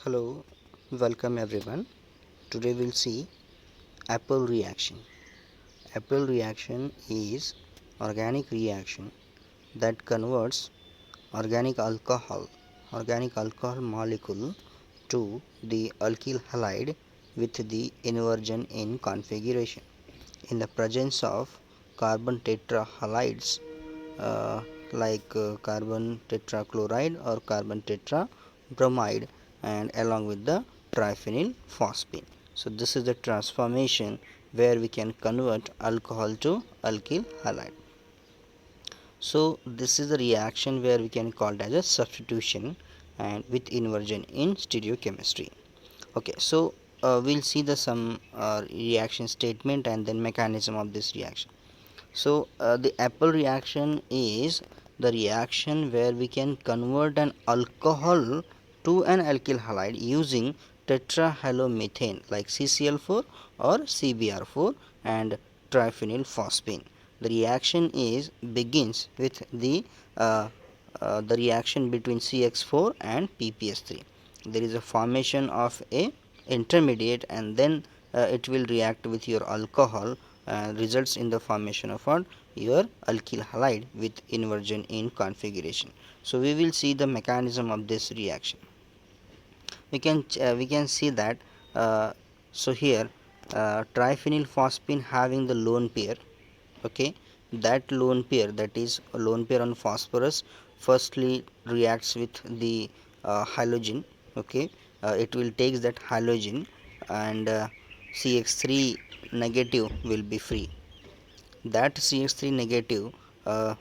Hello, welcome everyone. Today we'll see Apple reaction. Apple reaction is organic reaction that converts organic alcohol molecule to the alkyl halide with the inversion in configuration in the presence of carbon tetrahalides uh, carbon tetrachloride or carbon tetrabromide and along with the triphenyl phosphine. So this is the transformation where we can convert alcohol to alkyl halide. So this is the reaction where we can call it as a substitution and with inversion in stereochemistry. Okay, so we'll see the some reaction statement and then mechanism of this reaction. So the Apple reaction is the reaction where we can convert an alcohol to an alkyl halide using tetrahalomethane like CCl4 or CBr4 and triphenyl phosphine. The reaction is begins with the reaction between CX4 and PPS3. There is a formation of a intermediate and then it will react with your alcohol, results in the formation of what your alkyl halide with inversion in configuration. So we will see the mechanism of this reaction. We can see that so here triphenyl phosphine having the lone pair. Okay, that lone pair, that is a lone pair on phosphorus, firstly reacts with the halogen. Okay, it will take that halogen and CX3 negative will be free. That CH3 negative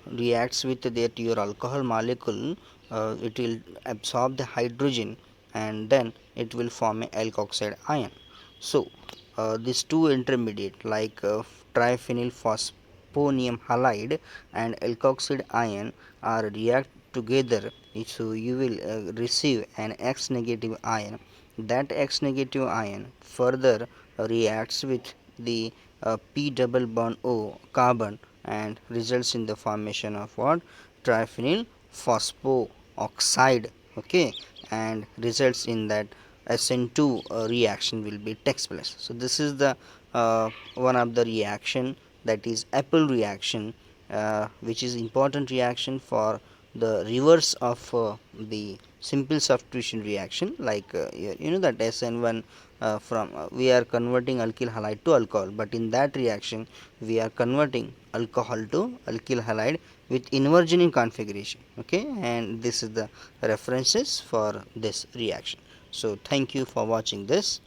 reacts with that your alcohol molecule, it will absorb the hydrogen and then it will form a alkoxide ion. So these two intermediate like triphenyl phosphonium halide and alkoxide ion are react together, so you will receive an X negative ion. That X negative ion further reacts with the P double bond O carbon and results in the formation of what triphenyl phosphoxide. Okay, and results in that SN2 reaction will be takes place. So this is the one of the reaction, that is Apple reaction, which is important reaction for the reverse of the simple substitution reaction, like you know that SN1 from we are converting alkyl halide to alcohol, but in that reaction we are converting alcohol to alkyl halide with inversion in configuration. Okay, and this is the references for this reaction. So thank you for watching this.